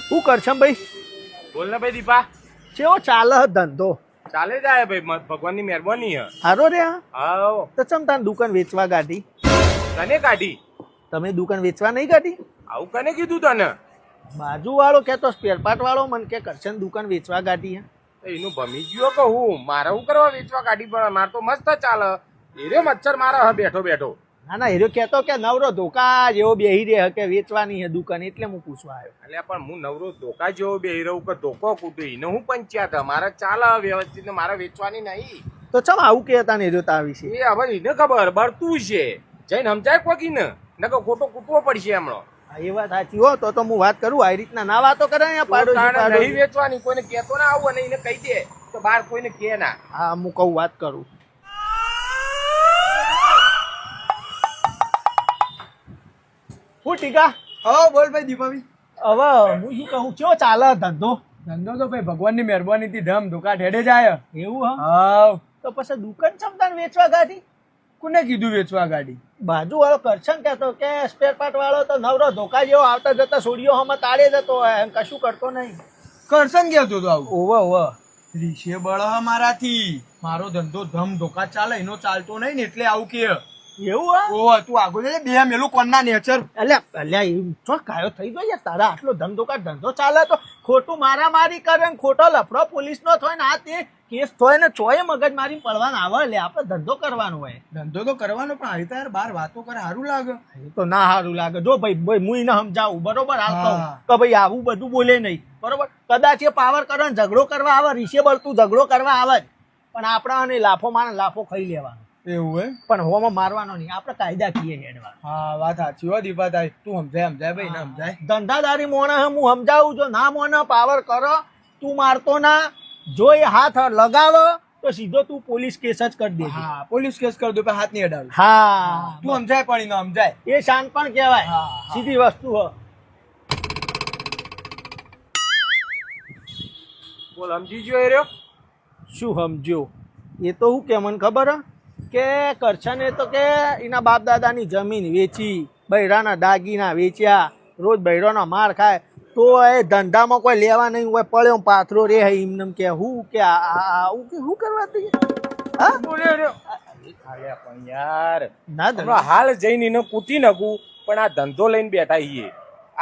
શું કરશે ભાઈ? બોલ ને ભાઈ દીપા. કેવો ચાલે ધંધો? ચાલે જાય ભાઈ, ભગવાનની મહેરબાની હે. હારો રે. હા. તો ચમ તાર દુકાન વેચવા કાઢી? તને કાઢી? તમે દુકાન વેચવા નહીં કાઢી? આવું કને કીધું તને? બાજુ વાળો કેતો સ્પેર પાર્ટ વાળો મને કે કરશન દુકાન વેચવા કાઢી હે. એનું ભમી ગયો કે હું મારે શું કરવા વેચવા કાઢી? પણ મારે તો મસ્ત ચાલે. એરે મચ્છર મારે હ બેઠો બેઠો. ના ના, હીરો કેતો કે નવરો ધોકા જેવો બેહી રહે કે વેચવાની હે દુકાન, એટલે હું પૂછવા આવ્યો. એટલે પણ હું નવરો ધોકા જેવો બેહી રહું કે ધોકો કૂટું એને હું પંચાયત મારે ચાલે વ્યવસ્થિત ને મારે વેચવાની નહીં. તો ચમ આવું કહેતા ને હીરો તા વિશે? એ હવે એને ખબર બળતું છે જઈને સમજાય કોકી ને નકર ખોટો કૂટવો પડશે હમણાં. એ વાત સાચી હો. તો હું વાત કરું આ રીતના ના વાતો કરે ને નહીં વેચવાની, કોઈને કહેતો ના આવું અને એને કહી દે તો બહાર કોઈને કહે ના. હા હું કહું, વાત કરું. હું ટીકા? હા બોલ ભાઈ દીપાભાઈ. હવે હું શું કહું, કેવો ચાલે ધંધો? ધંધો તો ભાઈ ભગવાનની મહેરબાનીથી ધમ ધોકા ઢેડે જાય. એવું હા? હા. તો પછી દુકાન ચમતાન વેચવા કાઢી? કોને કીધું વેચવા ગાડી? બાજુ વાળો કરશન કહેતો કે સ્પેર પાર્ટ વાળો તો નવરો ધોકા જેવો આવતા જતા સોડીઓ હમણાં તાળે જતો હોય, એમ કશું કરતો નહીં. કરશન કહેતો તો આવું. ઓવા ઓવા રીશે બળ મારાથી. મારો ધંધો ધમ ધોકા ચાલે, એનો ચાલતો નહીં ને એટલે આવું કે. એવું હા? ઓહ તું આગળ જજે, બે મેલું કોણના નેચર. અલ્યા એમ છો કાયો થઈ ગયો યાર, તારા આટલો ધંધો ધંધો ચાલે તો ખોટું મારામારી કરે ને ખોટો લફડો પોલીસ નો થાય ને આ તે કેસ થાય ને ચોય મગજ મારી પડવાનો આવે. એટલે આપણે ધંધો કરવાનો હોય. ધંધો તો કરવાનો પણ આવી યાર બાર વાતો કરે સારું લાગે? એ તો ના સારું લાગે. જો ભાઈ હું એને સમજાવું બરોબર, આવતો તો ભાઈ આવું બધું બોલે નહીં બરોબર. કદાચ એ પાવર કરે ને ઝઘડો કરવા આવે, રીશે બળતું ઝઘડો કરવા આવે જ, પણ આપણે લાફો મારે લાફો ખાઈ લેવાનો. એવું હે? પણ હોમાં મારવાનો નહીં, આપણે કાયદા કીએ હેડવા. હા વાત સાચી હો દીપાભાઈ. તું સમજાય ભાઈ ના સમજાય. ધંધાદારી મોણે હું સમજાવું, જો ના મોને પાવર કરો, તું મારતો ના. જો એ હાથ લગાવો તો સીધો તું પોલીસ કેસ જ કરી દે. હા પોલીસ કેસ કરી દો, પણ હાથ નહીં અડાવ. હા તું સમજાય પણ ન સમજાય એ શાન પણ કહેવાય. સીધી વસ્તુ હો. બોલ સમજી ગયો એ રહ્યો? શું સમજ્યો? એ તો હું કે મને ખબર કે કરશને તો કે એના બાપ દાદાની જમીન વેચી, બૈરાના દાગીના વેચ્યા, રોજ બૈરાનો માર ખાય, તો એ ધંધામાં કોઈ લેવા નહીં હોય, પડ્યો પાથરો રે એમને કે હું કે આવું કે શું કરવા દઈએ? હા બોલે રહ્યો પણ યાર ના હમણાં હાલ જઈને એને કૂટી નાખું, પણ આ ધંધો લઈને બેઠા છીએ.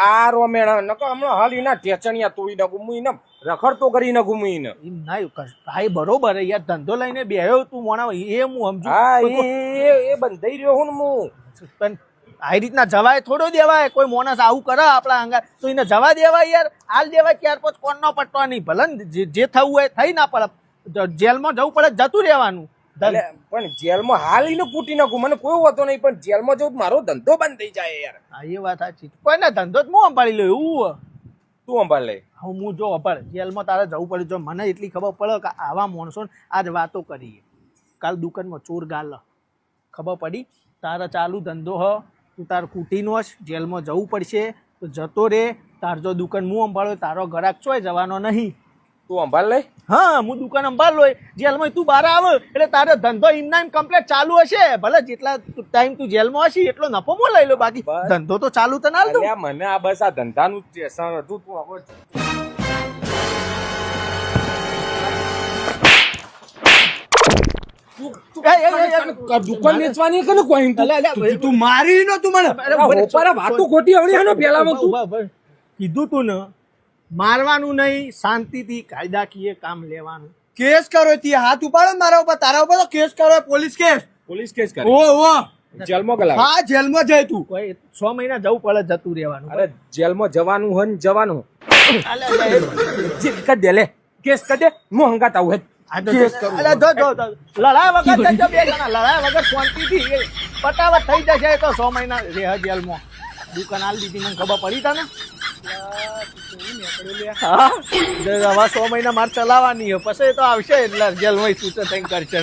આ રોમેણા નકો હમણાં હાલ એના ટેચણિયા તોડી નાખું, હું એને રખડતો કરી નાખું. હું એને ભાઈ બરોબર યાર, ધંધો લઈને બેહ્યો તું મોણા, એ હું સમજુ. હા એ બંધાઈ રહ્યો હું ને. હું પણ આવી રીતના જવાય થોડો દેવાય? કોઈ માણસ આવું કરે આપણા અંગાર તો એને જવા દેવાય યાર? હાલ દેવાય ત્યાર પછી કોણ નો પટવા નહીં. ભલે જે થવું હોય થઈ ના પડે, જેલમાં જવું પડે જતું રહેવાનું. પણ જેલમાં હાલ એને કૂટી નાખું, મને કોઈ હોતો નહીં, પણ જેલમાં જવું મારો ધંધો બંધ થઈ જાય યાર. હા એ વાત સાચી. કોઈને ધંધો જ હું સંભાળી લઉં એવું. તું સંભાળ લે. હું જો અપાડ જેલમાં તારે જવું પડે. જો મને એટલી ખબર પડે કે આવા માણસો આજ વાતો કરીએ, કાલ દુકાનમાં ચોર ગાલ ખબર પડી, તારે ચાલુ ધંધો હ, તું તાર કૂટીનો જ જેલમાં જવું પડશે તો જતો રે. તાર જો દુકાન હું સંભાળો, તારો ગ્રાહક ચોય જવાનો નહીં. તું સંભાળ લે. હા હું દુકાન સંભાળ લો, જેલમાં તું બહાર આવે એટલે તારો ધંધો ઇમના એમ કમ્પ્લીટ ચાલુ હશે. ભલે જેટલા ટાઈમ તું જેલમાં હશે એટલો નફો મો લઈ લો, બાકી ધંધો તો ચાલુ તો ના લો. મને આ બસ આ ધંધાનું ટેન્શન હતું. તું હવે દુકાન વેચવાની કે કોઈ તું મારી નો તું મને વાતો ખોટી આવડી હે પેલામાં તું કીધું તું ને મારવાનું નહીં, શાંતિથી કાયદાકીય કામ લેવાનું. કેસ કરો તી હાથ ઉપાડો મારા ઉપર, તારા ઉપર તો કેસ કરો, પોલીસ કેસ. પોલીસ કેસ કરે. ઓ જેલમાં ગલા. હા જેલમાં જાય તું. કોઈ 6 મહિના જવું પડે, જતું રહેવાનું. અરે જેલમાં જવાનું હન જવાનું. કદ દે લે, કેસ કદ દે. હું હંગાત આવું હે. લડાઈ વગર જજો, બે જણા લડાઈ વગર શાંતિથી પટાવટ થઈ જશે. તો 6 મહિના રહે જેલમાં. દુકાન આલી દીધી મને ખબર પડી તા ને. હા હવે 6 મહિના મારે ચલાવવાની પછી તો આવશે એટલે જેલમાં છૂટો થઈને કરશે.